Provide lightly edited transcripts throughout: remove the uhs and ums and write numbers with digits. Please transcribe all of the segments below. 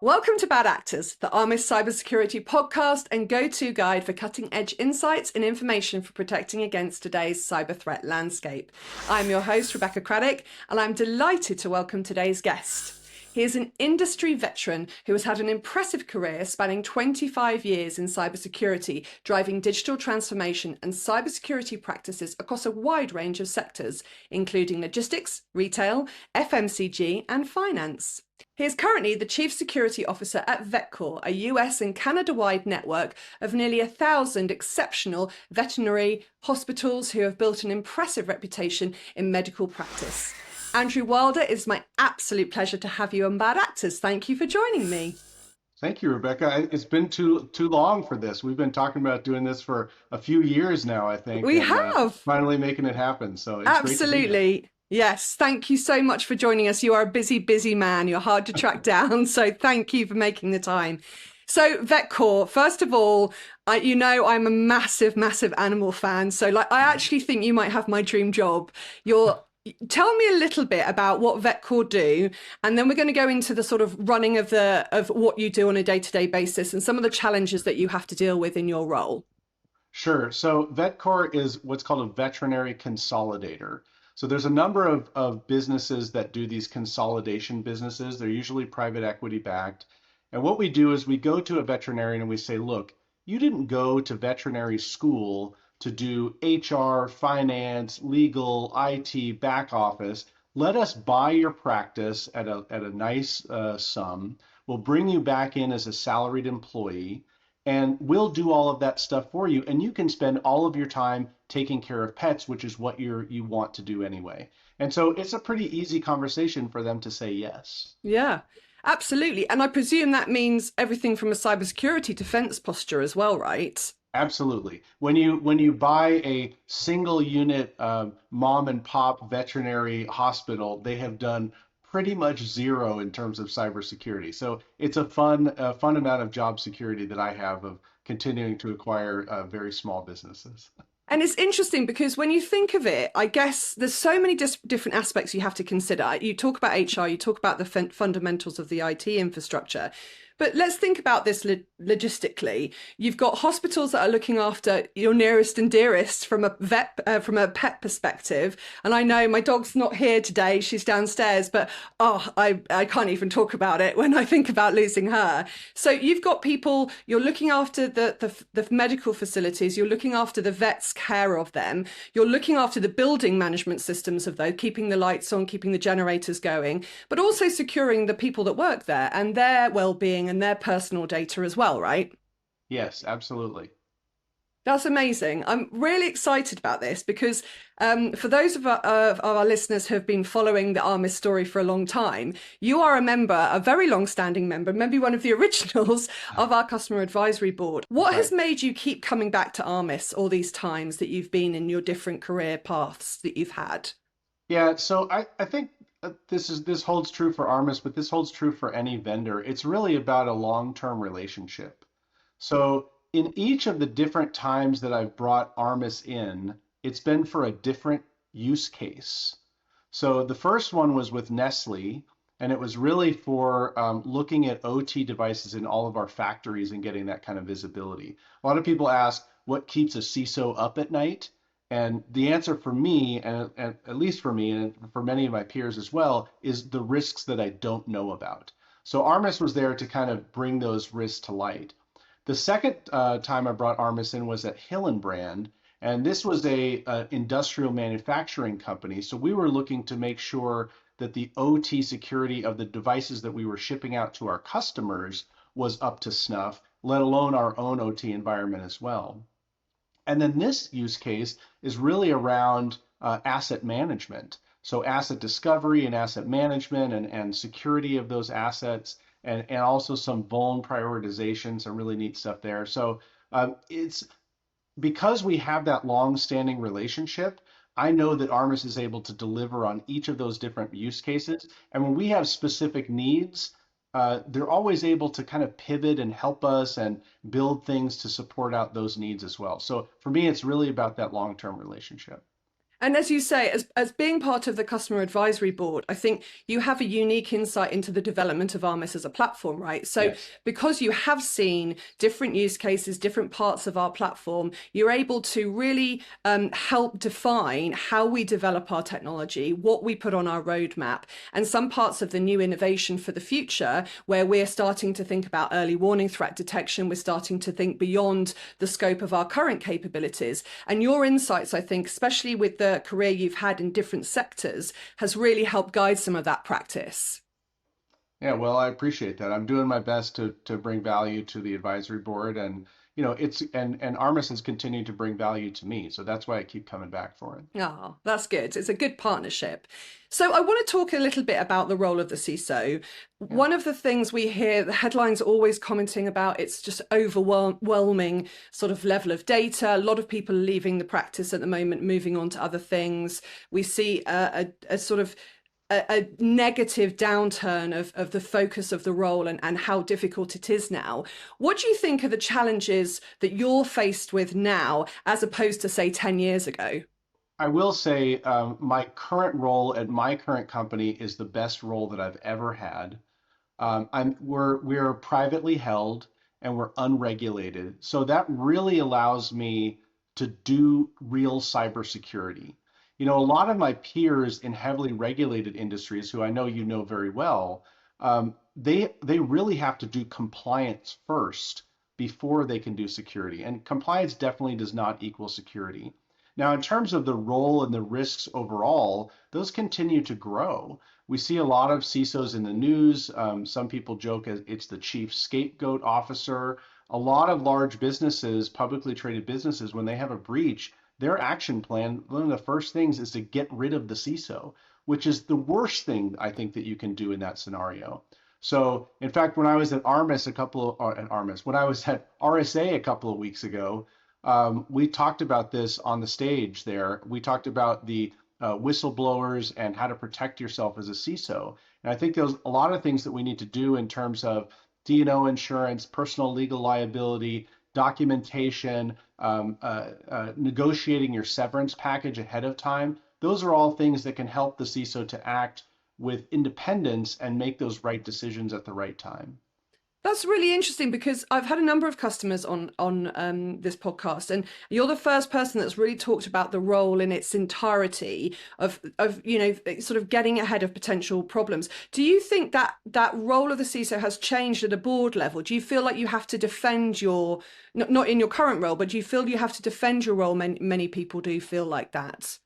Welcome to Bad Actors, the Armis cybersecurity podcast and go-to guide for cutting-edge insights and information for protecting against today's cyber threat landscape. I'm your host, Rebecca Craddock, and I'm delighted to welcome today's guest. He is an industry veteran who has had an impressive career spanning 25 years in cybersecurity, driving digital transformation and cybersecurity practices across a wide range of sectors, including logistics, retail, FMCG, and finance. He is currently the Chief Security Officer at Vetcor, a US and Canada-wide network of nearly 1,000 exceptional veterinary hospitals who have built an impressive reputation in medical practice. Andrew Wilder, it's my absolute pleasure to have you on Bad Actors. Thank you for joining me. Thank you, Rebecca. It's been too long for this. We've been talking about doing this for a few years now, I think. We have. Finally making it happen. So it's Absolutely. Great to be here. Yes, thank you so much for joining us. You are a busy, busy man. You're hard to track down. So thank you for making the time. So Vetcor, first of all, I'm a massive, massive animal fan. So I actually think you might have my dream job. Tell me a little bit about what Vetcor do, and then we're going to go into the sort of running of what you do on a day-to-day basis and some of the challenges that you have to deal with in your role. Sure. So Vetcor is what's called a veterinary consolidator. So there's a number of businesses that do these consolidation businesses. They're usually private equity backed. And what we do is we go to a veterinarian and we say, look, you didn't go to veterinary school to do HR, finance, legal, IT, back office. Let us buy your practice at a nice sum. We'll bring you back in as a salaried employee, and we'll do all of that stuff for you. And you can spend all of your time taking care of pets, which is what you want to do anyway. And so it's a pretty easy conversation for them to say yes. Yeah, absolutely. And I presume that means everything from a cybersecurity defense posture as well, right? Absolutely. When you buy a single unit mom and pop veterinary hospital, they have done pretty much zero in terms of cybersecurity. So it's a fun amount of job security that I have of continuing to acquire very small businesses. And it's interesting because when you think of it, I guess there's so many different aspects you have to consider. You talk about HR, you talk about the fundamentals of the IT infrastructure. But let's think about this logistically. You've got hospitals that are looking after your nearest and dearest from a pet perspective. And I know my dog's not here today; she's downstairs. But I can't even talk about it when I think about losing her. So you've got people. You're looking after the medical facilities. You're looking after the vets' care of them. You're looking after the building management systems of those, keeping the lights on, keeping the generators going, but also securing the people that work there and their well-being and their personal data as well, right? Yes, absolutely. That's amazing. I'm really excited about this because for those of our listeners who have been following the Armis story for a long time, you are a very long-standing member, maybe one of the originals of our customer advisory board. What has made you keep coming back to Armis all these times that you've been in your different career paths that you've had? Yeah, so I think this holds true for Armis, but this holds true for any vendor. It's really about a long-term relationship. So in each of the different times that I've brought Armis in, it's been for a different use case. So the first one was with Nestle, and it was really for looking at OT devices in all of our factories and getting that kind of visibility. A lot of people ask, what keeps a CISO up at night? And the answer for me, and at least for me and for many of my peers as well, is the risks that I don't know about. So Armis was there to kind of bring those risks to light. The second time I brought Armis in was at Hillenbrand, and this was a industrial manufacturing company. So we were looking to make sure that the OT security of the devices that we were shipping out to our customers was up to snuff, let alone our own OT environment as well. And then this use case is really around asset management. So asset discovery and asset management and security of those assets, and also some vuln prioritization, some really neat stuff there. So it's because we have that long-standing relationship, I know that Armis is able to deliver on each of those different use cases. And when we have specific needs, they're always able to kind of pivot and help us and build things to support out those needs as well. So for me, it's really about that long-term relationship. And as you say, as being part of the customer advisory board, I think you have a unique insight into the development of Armis as a platform, right? So Yes. because you have seen different use cases, different parts of our platform, you're able to really help define how we develop our technology, what we put on our roadmap, and some parts of the new innovation for the future, where we're starting to think about early warning threat detection, we're starting to think beyond the scope of our current capabilities. And your insights, I think, especially with the career you've had in different sectors, has really helped guide some of that practice. Yeah, well, I appreciate that. I'm doing my best to bring value to the advisory board, and it's and Armis has continued to bring value to me, so that's why I keep coming back for it. Oh, that's good. It's a good partnership. So I want to talk a little bit about the role of the CISO. Yeah. One of the things we hear, the headlines are always commenting about, it's just overwhelming sort of level of data. A lot of people are leaving the practice at the moment, moving on to other things. We see a sort of a negative downturn of the focus of the role and how difficult it is now. What do you think are the challenges that you're faced with now as opposed to, say, 10 years ago? I will say my current role at my current company is the best role that I've ever had. We're privately held and we're unregulated. So that really allows me to do real cybersecurity. A lot of my peers in heavily regulated industries, who I know you know very well, they really have to do compliance first before they can do security. And compliance definitely does not equal security. Now, in terms of the role and the risks overall, those continue to grow. We see a lot of CISOs in the news. Some people joke it's the chief scapegoat officer. A lot of large businesses, publicly traded businesses, when they have a breach, their action plan, one of the first things is to get rid of the CISO, which is the worst thing I think that you can do in that scenario. So, in fact, when I was at when I was at RSA a couple of weeks ago, we talked about this on the stage there. We talked about the whistleblowers and how to protect yourself as a CISO. And I think there's a lot of things that we need to do in terms of D&O insurance, personal legal liability, documentation, negotiating your severance package ahead of time. Those are all things that can help the CISO to act with independence and make those right decisions at the right time. That's really interesting because I've had a number of customers on this podcast, and you're the first person that's really talked about the role in its entirety of sort of getting ahead of potential problems. Do you think that that role of the CISO has changed at a board level? Do you feel like you have to defend your not in your current role, but do you feel you have to defend your role? Many people do feel like that.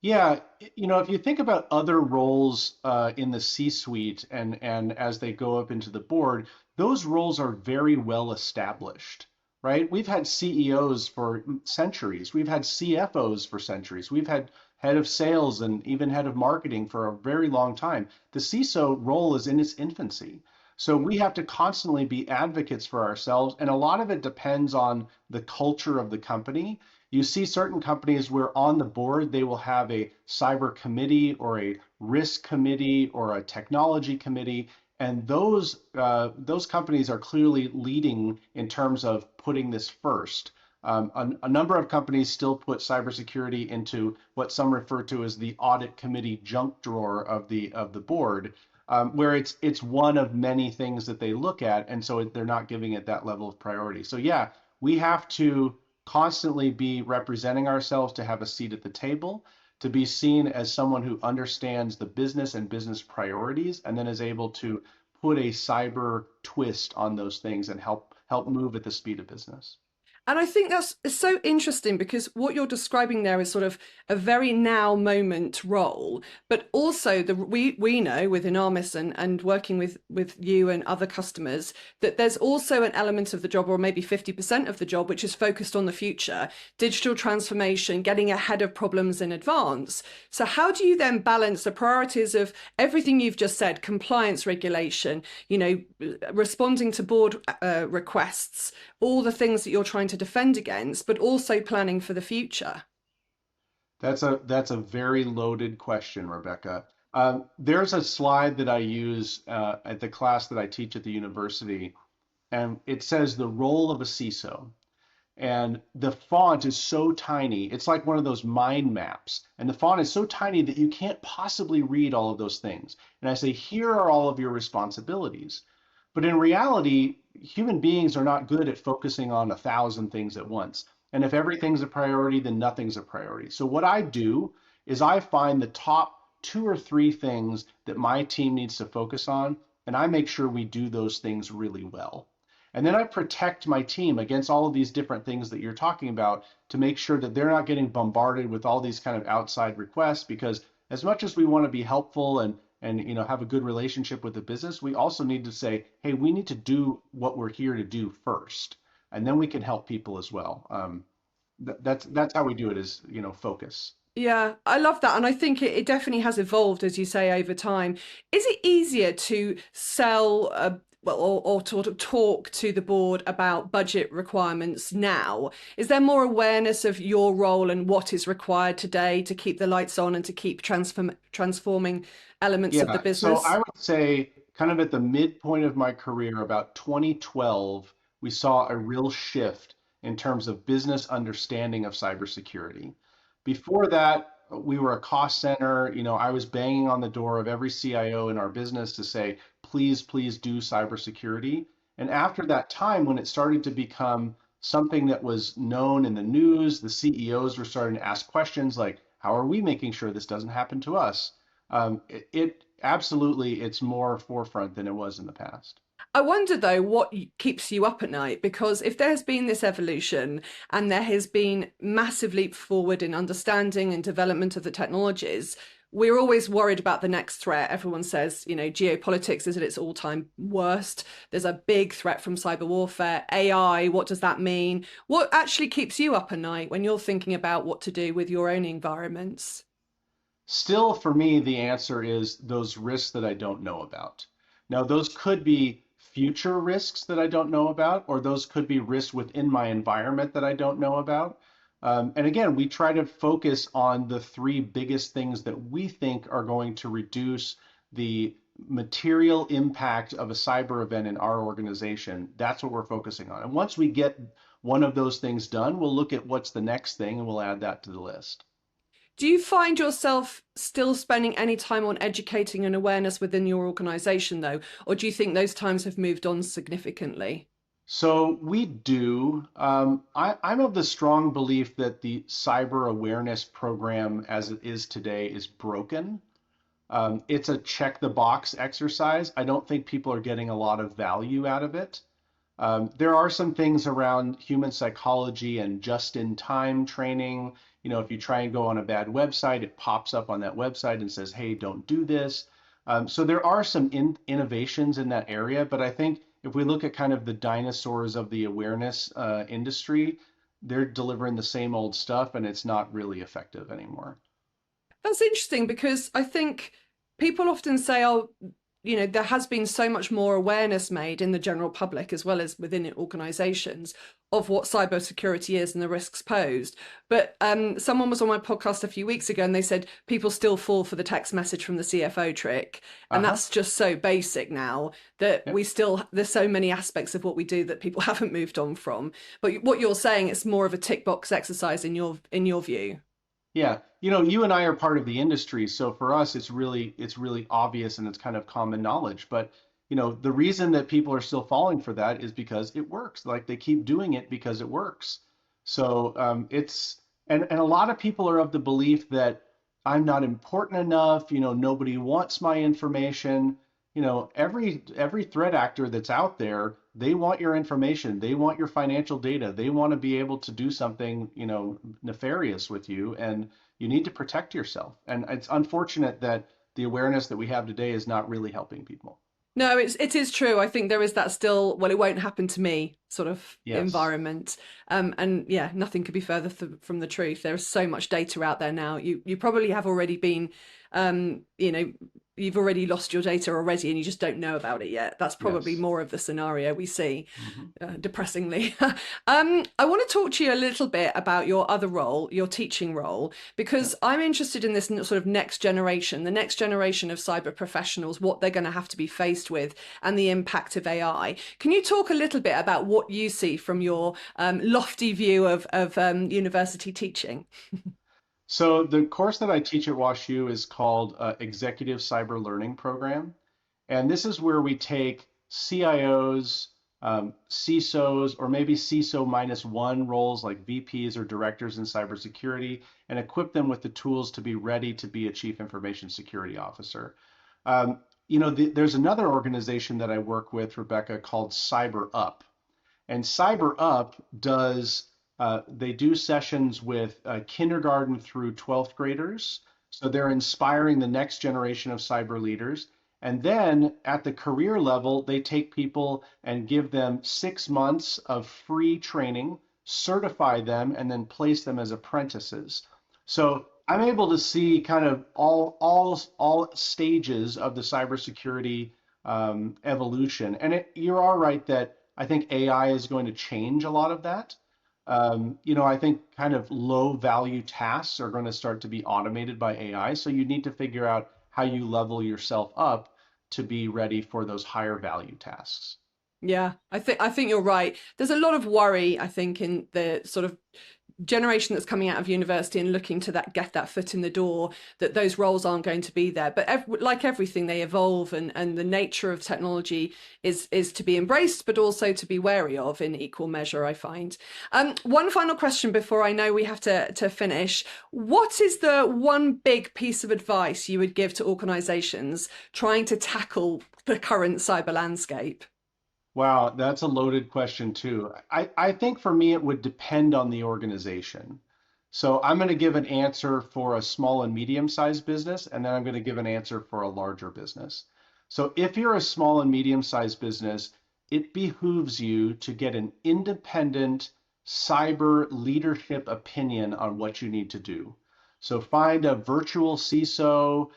Yeah, if you think about other roles in the C-suite and as they go up into the board, those roles are very well established, right? We've had CEOs for centuries. We've had CFOs for centuries. We've had head of sales and even head of marketing for a very long time. The CISO role is in its infancy. So we have to constantly be advocates for ourselves, and a lot of it depends on the culture of the company. You see certain companies where on the board they will have a cyber committee or a risk committee or a technology committee, and those companies are clearly leading in terms of putting this first. A number of companies still put cybersecurity into what some refer to as the audit committee junk drawer of the board, where it's one of many things that they look at, and so they're not giving it that level of priority. So yeah, we have to constantly be representing ourselves to have a seat at the table, to be seen as someone who understands the business and business priorities, and then is able to put a cyber twist on those things and help move at the speed of business. And I think that's so interesting because what you're describing there is sort of a very now moment role, but also we know within Armis and working with you and other customers that there's also an element of the job, or maybe 50% of the job, which is focused on the future, digital transformation, getting ahead of problems in advance. So how do you then balance the priorities of everything you've just said, compliance, regulation, responding to board requests, all the things that you're trying to defend against, but also planning for the future? That's a very loaded question, Rebecca. There's a slide that I use at the class that I teach at the university, and it says the role of a CISO. and the font is so tiny. It's like one of those mind maps. And the font is so tiny that you can't possibly read all of those things. And I say, here are all of your responsibilities. But in reality, human beings are not good at focusing on 1,000 things at once. And if everything's a priority, then nothing's a priority. So what I do is I find the top 2 or 3 things that my team needs to focus on, and I make sure we do those things really well. And then I protect my team against all of these different things that you're talking about to make sure that they're not getting bombarded with all these kind of outside requests, because as much as we want to be helpful and have a good relationship with the business, we also need to say, hey, we need to do what we're here to do first, and then we can help people as well. That's how we do it, is focus. Yeah, I love that. And I think it definitely has evolved, as you say, over time. Is it easier to sell, well, or sort of talk to the board about budget requirements now? Is there more awareness of your role and what is required today to keep the lights on and to keep transforming elements of the Yeah, so I business? would say kind of at the midpoint of my career, about 2012, we saw a real shift in terms of business understanding of cybersecurity. Before that, we were a cost center. I was banging on the door of every CIO in our business to say, please, please do cybersecurity. And after that time, when it started to become something that was known in the news, the CEOs were starting to ask questions like, how are we making sure this doesn't happen to us? It absolutely, it's more forefront than it was in the past. I wonder though what keeps you up at night, because if there's been this evolution and there has been massive leap forward in understanding and development of the technologies, we're always worried about the next threat. Everyone says, geopolitics is at its all-time worst. There's a big threat from cyber warfare. AI, what does that mean? What actually keeps you up at night when you're thinking about what to do with your own environments? Still, for me, the answer is those risks that I don't know about. Now, those could be future risks that I don't know about, or those could be risks within my environment that I don't know about. And again, we try to focus on the 3 biggest things that we think are going to reduce the material impact of a cyber event in our organization. That's what we're focusing on. And once we get one of those things done, we'll look at what's the next thing and we'll add that to the list. Do you find yourself still spending any time on educating and awareness within your organization, though? Or do you think those times have moved on significantly? So we do. I'm of the strong belief that the cyber awareness program as it is today is broken. It's a check the box exercise. I don't think people are getting a lot of value out of it. There are some things around human psychology and just in time training. If you try and go on a bad website, it pops up on that website and says, hey, don't do this. So there are some innovations in that area, but I think if we look at kind of the dinosaurs of the awareness industry, they're delivering the same old stuff and it's not really effective anymore. That's interesting, because I think people often say, oh, there has been so much more awareness made in the general public as well as within organizations of what cybersecurity is and the risks posed. But someone was on my podcast a few weeks ago and they said people still fall for the text message from the CFO trick. And Uh-huh. that's just so basic now that Yep. there's so many aspects of what we do that people haven't moved on from. But what you're saying, it's more of a tick box exercise in your view. Yeah, you and I are part of the industry, so for us, it's really obvious and it's kind of common knowledge. But the reason that people are still falling for that is because it works. Like they keep doing it because it works. So it's and a lot of people are of the belief that I'm not important enough. Nobody wants my information. Every threat actor that's out there, they want your information, they want your financial data, they want to be able to do something, nefarious with you, and you need to protect yourself. And it's unfortunate that the awareness that we have today is not really helping people. No, it is true. I think there is that still, well, it won't happen to me sort of Yes. environment. And yeah, nothing could be further from the truth. There is so much data out there now. You probably have already been, um, you know, you've already lost your data already and you just don't know about it yet. That's probably Yes. more of the scenario we see, Mhm. depressingly. I want to talk to you a little bit about your other role, your teaching role, Yeah. because I'm interested in this sort of next generation, the next generation of cyber professionals, what they're going to have to be faced with, and the impact of AI. Can you talk a little bit about what you see from your lofty view of university teaching? So the course that I teach at WashU is called Executive Cyber Learning Program. And this is where we take CIOs, CISOs, or maybe CISO minus one roles like VPs or directors in cybersecurity and equip them with the tools to be ready to be a chief information security officer. There's another organization that I work with, Rebecca, called Cyber Up. And Cyber Up they do sessions with kindergarten through 12th graders. So they're inspiring the next generation of cyber leaders. And then at the career level, they take people and give them 6 months of free training, certify them, and then place them as apprentices. So I'm able to see kind of all stages of the cybersecurity evolution. And you're all right that I think AI is going to change a lot of that. I think kind of low value tasks are going to start to be automated by AI. So you need to figure out how you level yourself up to be ready for those higher value tasks. Yeah, I think you're right. There's a lot of worry, I think, in the sort of generation that's coming out of university and looking to get that foot in the door, that those roles aren't going to be there. But like everything, they evolve, and the nature of technology is to be embraced, but also to be wary of in equal measure, I find. One final question before I know we have to finish. What is the one big piece of advice you would give to organizations trying to tackle the current cyber landscape? Wow, that's a loaded question too. I think for me, it would depend on the organization. So I'm going to give an answer for a small and medium-sized business, and then I'm going to give an answer for a larger business. So if you're a small and medium-sized business, it behooves you to get an independent cyber leadership opinion on what you need to do. So find a virtual CISO.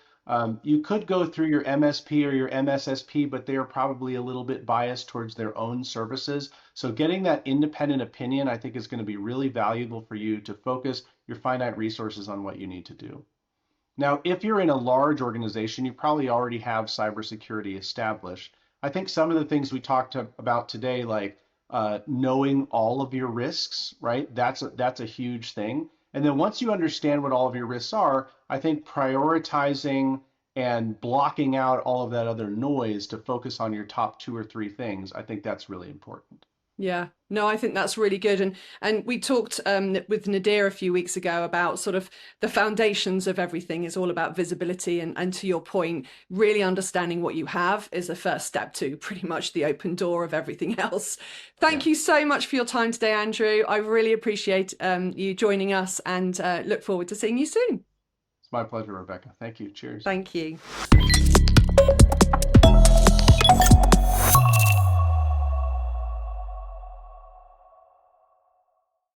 You could go through your MSP or your MSSP, but they are probably a little bit biased towards their own services. So getting that independent opinion, I think, is going to be really valuable for you to focus your finite resources on what you need to do. Now, if you're in a large organization, you probably already have cybersecurity established. I think some of the things we talked about today, like knowing all of your risks, right? That's a huge thing. And then once you understand what all of your risks are, I think prioritizing and blocking out all of that other noise to focus on your top two or three things, I think that's really important. Yeah, no, I think that's really good. And we talked with Nadir a few weeks ago about sort of the foundations of everything is all about visibility. And to your point, really understanding what you have is the first step to pretty much the open door of everything else. Yeah, Thank you so much for your time today, Andrew. I really appreciate you joining us, and look forward to seeing you soon. it's my pleasure, Rebecca. Thank you. Cheers. Thank you.